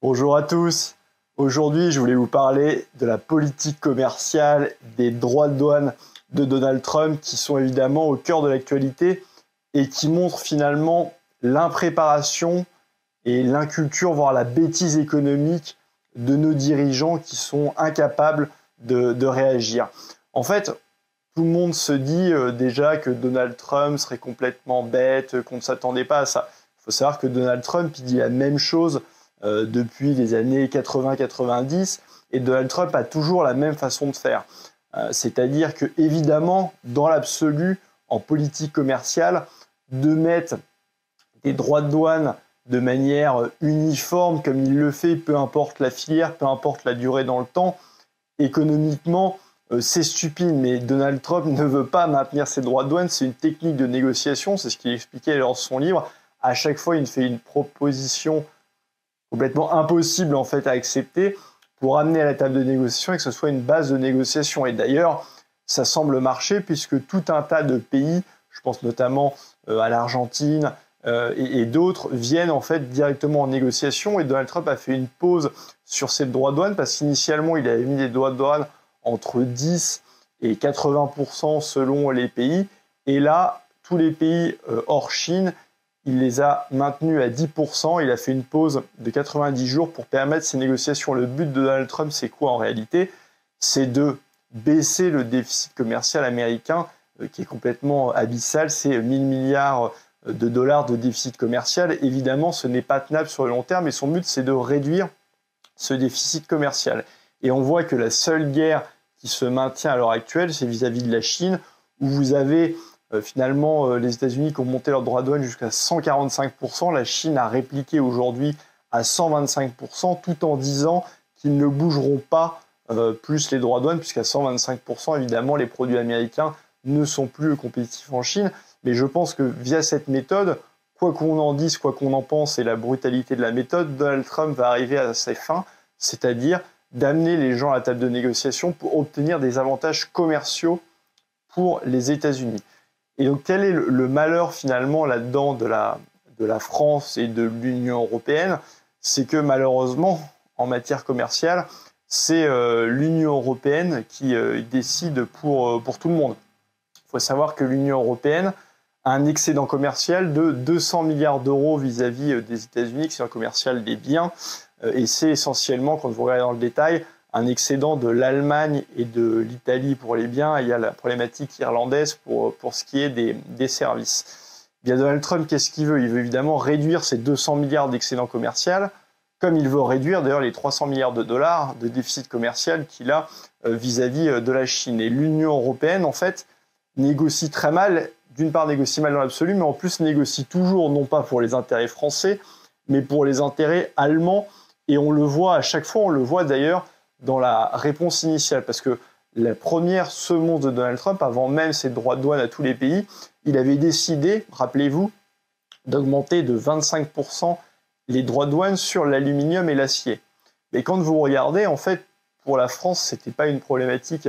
Bonjour à tous. Aujourd'hui, je voulais vous parler de la politique commerciale, des droits de douane de Donald Trump qui sont évidemment au cœur de l'actualité et qui montrent finalement l'impréparation et l'inculture, voire la bêtise économique de nos dirigeants qui sont incapables de réagir. En fait, tout le monde se dit déjà que Donald Trump serait complètement bête, qu'on ne s'attendait pas à ça. Il faut savoir que Donald Trump, il dit la même chose depuis les années 80-90, et Donald Trump a toujours la même façon de faire. C'est-à-dire que, évidemment, dans l'absolu, en politique commerciale, de mettre des droits de douane de manière uniforme, comme il le fait, peu importe la filière, peu importe la durée dans le temps, économiquement, c'est stupide, mais Donald Trump ne veut pas maintenir ses droits de douane, c'est une technique de négociation, c'est ce qu'il expliquait dans son livre. À chaque fois, il fait une proposition complètement impossible en fait à accepter pour amener à la table de négociation et que ce soit une base de négociation. Et d'ailleurs, ça semble marcher puisque tout un tas de pays, je pense notamment à l'Argentine et d'autres, viennent en fait directement en négociation. Et Donald Trump a fait une pause sur ces droits de douane parce qu'initialement, il avait mis des droits de douane entre 10 et 80% selon les pays. Et là, tous les pays hors Chine, il les a maintenus à 10%. Il a fait une pause de 90 jours pour permettre ces négociations. Le but de Donald Trump, c'est quoi en réalité? C'est de baisser le déficit commercial américain qui est complètement abyssal. C'est 1000 milliards de dollars de déficit commercial. Évidemment, ce n'est pas tenable sur le long terme, mais son but, c'est de réduire ce déficit commercial. Et on voit que la seule guerre qui se maintient à l'heure actuelle, c'est vis-à-vis de la Chine, où vous avez finalement les États-Unis qui ont monté leurs droits de douane jusqu'à 145%. La Chine a répliqué aujourd'hui à 125%, tout en disant qu'ils ne bougeront pas plus les droits de douane, puisqu'à 125%, évidemment, les produits américains ne sont plus compétitifs en Chine. Mais je pense que via cette méthode, quoi qu'on en dise, quoi qu'on en pense, et la brutalité de la méthode, Donald Trump va arriver à ses fins, c'est-à-dire d'amener les gens à la table de négociation pour obtenir des avantages commerciaux pour les États-Unis. Et donc, quel est le malheur finalement là-dedans de la France et de l'Union européenne? C'est que malheureusement, en matière commerciale, c'est l'Union européenne qui décide pour tout le monde. Il faut savoir que l'Union européenne a un excédent commercial de 200 milliards d'euros vis-à-vis des États-Unis, excédent commercial des biens, et c'est essentiellement, quand vous regardez dans le détail, un excédent de l'Allemagne et de l'Italie pour les biens. Il y a la problématique irlandaise pour ce qui est des services. Bien, Donald Trump, qu'est-ce qu'il veut? Il veut évidemment réduire ces 200 milliards d'excédent commercial, comme il veut réduire d'ailleurs les 300 milliards de dollars de déficit commercial qu'il a vis-à-vis de la Chine. Et l'Union européenne, en fait, négocie très mal. D'une part, négocie mal dans l'absolu, mais en plus négocie toujours, non pas pour les intérêts français, mais pour les intérêts allemands. Et on le voit à chaque fois, on le voit d'ailleurs dans la réponse initiale, parce que la première semonce de Donald Trump, avant même ses droits de douane à tous les pays, il avait décidé, rappelez-vous, d'augmenter de 25% les droits de douane sur l'aluminium et l'acier. Mais quand vous regardez, en fait, pour la France, ce n'était pas une problématique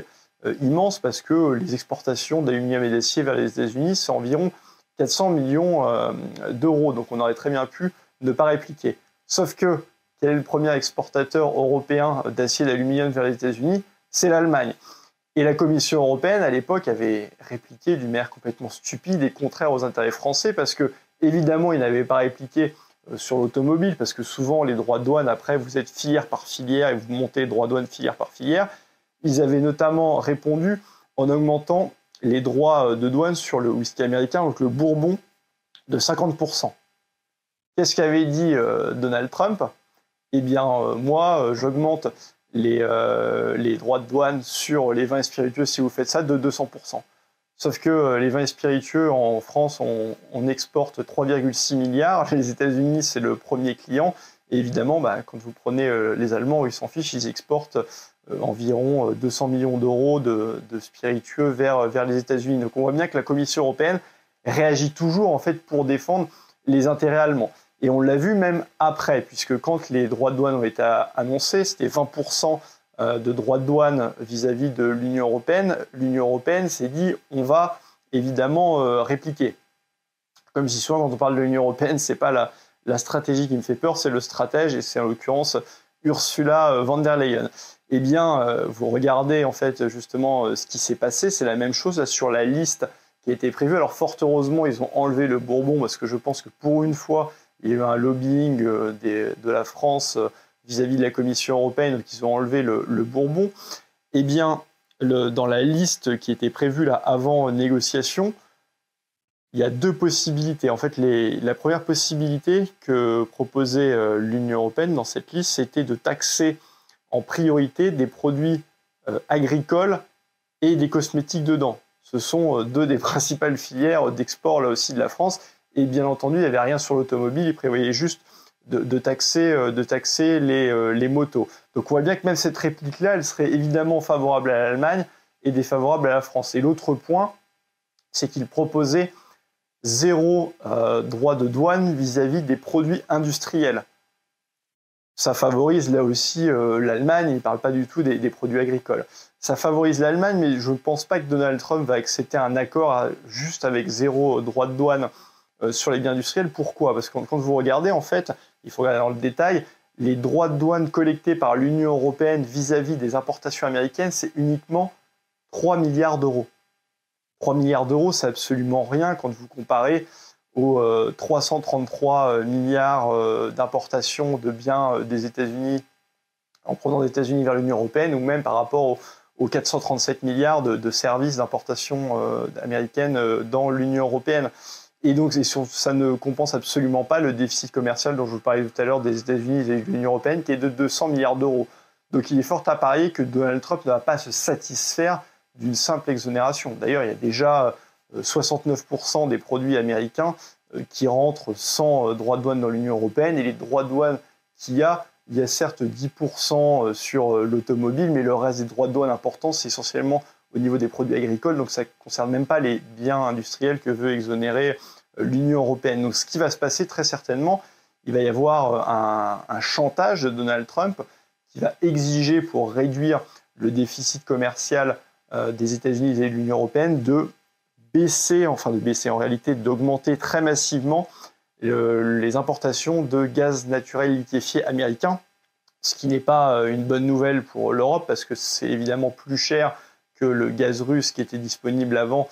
immense, parce que les exportations d'aluminium et d'acier vers les États-Unis, c'est environ 400 millions d'euros, donc on aurait très bien pu ne pas répliquer. Sauf que quel est le premier exportateur européen d'acier et d'aluminium vers les États-Unis? C'est l'Allemagne. Et la Commission européenne, à l'époque, avait répliqué d'une manière complètement stupide et contraire aux intérêts français, parce que, évidemment, ils n'avaient pas répliqué sur l'automobile, parce que souvent, les droits de douane, après, vous êtes filière par filière et vous montez les droits de douane filière par filière. Ils avaient notamment répondu en augmentant les droits de douane sur le whisky américain, donc le bourbon, de 50%. Qu'est-ce qu'avait dit Donald Trump? Eh bien, moi, j'augmente les droits de douane sur les vins et spiritueux si vous faites ça de 200%. Sauf que les vins et spiritueux, en France, on exporte 3,6 milliards. Les États-Unis, c'est le premier client. Et évidemment, quand vous prenez les Allemands, ils s'en fichent, ils exportent environ 200 millions d'euros de spiritueux vers les États-Unis. Donc on voit bien que la Commission européenne réagit toujours en fait pour défendre les intérêts allemands. Et on l'a vu même après, puisque quand les droits de douane ont été annoncés, c'était 20% de droits de douane vis-à-vis de l'Union européenne. L'Union européenne s'est dit, on va évidemment répliquer. Comme je dis souvent, quand on parle de l'Union européenne, ce n'est pas la stratégie qui me fait peur, c'est le stratège, et c'est en l'occurrence Ursula von der Leyen. Eh bien, vous regardez en fait justement ce qui s'est passé, c'est la même chose là, sur la liste qui a été prévue. Alors fort heureusement, ils ont enlevé le Bourbon, parce que je pense que pour une fois, il y a eu un lobbying de la France vis-à-vis de la Commission européenne, donc ils ont enlevé le Bourbon. Eh bien, dans la liste qui était prévue là, avant négociation, il y a deux possibilités. En fait, la première possibilité que proposait l'Union européenne dans cette liste, c'était de taxer en priorité des produits agricoles et des cosmétiques dedans. Ce sont deux des principales filières d'export là aussi de la France. Et bien entendu, il n'y avait rien sur l'automobile, ils prévoyaient juste de taxer les motos. Donc on voit bien que même cette réplique-là, elle serait évidemment favorable à l'Allemagne et défavorable à la France. Et l'autre point, c'est qu'ils proposaient zéro droit de douane vis-à-vis des produits industriels. Ça favorise là aussi l'Allemagne, il ne parle pas du tout des produits agricoles. Ça favorise l'Allemagne, mais je ne pense pas que Donald Trump va accepter un accord juste avec zéro droit de douane sur les biens industriels. Pourquoi? Parce que quand vous regardez, en fait, il faut regarder dans le détail, les droits de douane collectés par l'Union européenne vis-à-vis des importations américaines, c'est uniquement 3 milliards d'euros. 3 milliards d'euros, c'est absolument rien quand vous comparez aux 333 milliards d'importations de biens des États-Unis, en provenant des États-Unis vers l'Union européenne, ou même par rapport aux 437 milliards de services d'importation américaine dans l'Union européenne. Et donc, ça ne compense absolument pas le déficit commercial dont je vous parlais tout à l'heure des États-Unis et de l'Union européenne, qui est de 200 milliards d'euros. Donc, il est fort à parier que Donald Trump ne va pas se satisfaire d'une simple exonération. D'ailleurs, il y a déjà 69% des produits américains qui rentrent sans droit de douane dans l'Union européenne. Et les droits de douane qu'il y a certes 10% sur l'automobile, mais le reste des droits de douane importants, c'est essentiellement au niveau des produits agricoles. Donc ça ne concerne même pas les biens industriels que veut exonérer l'Union européenne. Donc ce qui va se passer très certainement, il va y avoir un chantage de Donald Trump qui va exiger, pour réduire le déficit commercial des États-Unis et de l'Union européenne, d'augmenter très massivement les importations de gaz naturel liquéfié américain, ce qui n'est pas une bonne nouvelle pour l'Europe, parce que c'est évidemment plus cher que le gaz russe qui était disponible avant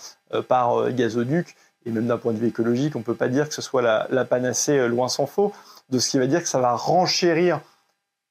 par gazoduc, et même d'un point de vue écologique, on ne peut pas dire que ce soit la panacée, loin s'en faut. De ce qui va dire que ça va renchérir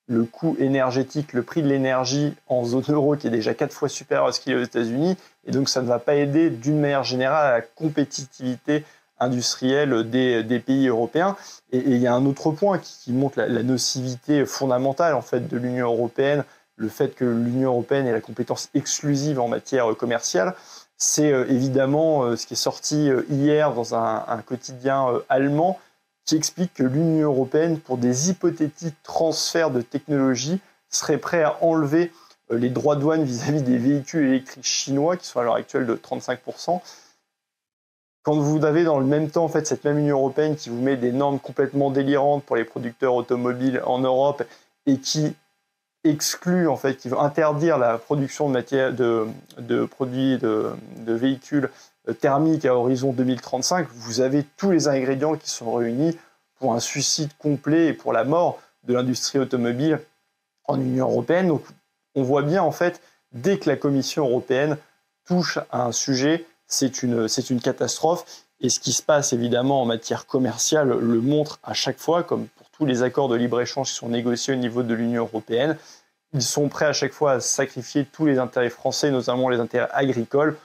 le coût énergétique, le prix de l'énergie en zone euro, qui est déjà 4 fois supérieur à ce qu'il est aux États-Unis, et donc ça ne va pas aider d'une manière générale à la compétitivité industrielle des pays européens. Et il y a un autre point qui montre la nocivité fondamentale en fait de l'Union européenne, le fait que l'Union européenne ait la compétence exclusive en matière commerciale. C'est évidemment ce qui est sorti hier dans un quotidien allemand, qui explique que l'Union européenne, pour des hypothétiques transferts de technologie, serait prêt à enlever les droits de douane vis-à-vis des véhicules électriques chinois, qui sont à l'heure actuelle de 35%. Quand vous avez dans le même temps en fait, cette même Union européenne qui vous met des normes complètement délirantes pour les producteurs automobiles en Europe, et qui exclut, en fait, qui veut interdire la production de produits de véhicules thermiques à horizon 2035, vous avez tous les ingrédients qui sont réunis pour un suicide complet et pour la mort de l'industrie automobile en Union européenne. Donc on voit bien, en fait, dès que la Commission européenne touche à un sujet, c'est une catastrophe. Et ce qui se passe évidemment en matière commerciale le montre à chaque fois, comme pour tous les accords de libre-échange qui sont négociés au niveau de l'Union européenne. Ils sont prêts à chaque fois à sacrifier tous les intérêts français, notamment les intérêts agricoles,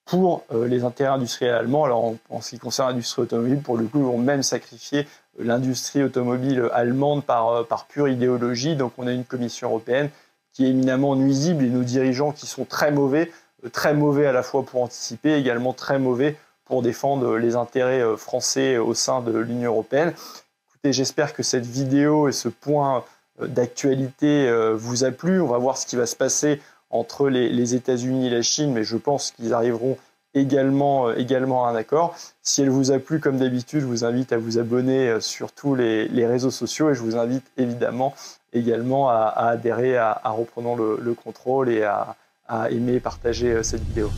pour les intérêts industriels allemands. Alors en ce qui concerne l'industrie automobile, pour le coup, ils vont même sacrifier l'industrie automobile allemande par pure idéologie. Donc on a une Commission européenne qui est éminemment nuisible, et nos dirigeants qui sont très mauvais à la fois pour anticiper, également très mauvais pour défendre les intérêts français au sein de l'Union européenne. Écoutez, j'espère que cette vidéo et ce point d'actualité vous a plu. On va voir ce qui va se passer entre les États-Unis et la Chine, mais je pense qu'ils arriveront également à un accord. Si elle vous a plu, comme d'habitude, je vous invite à vous abonner sur tous les réseaux sociaux, et je vous invite évidemment également à adhérer à Reprenons le contrôle, et à aimer et partager cette vidéo.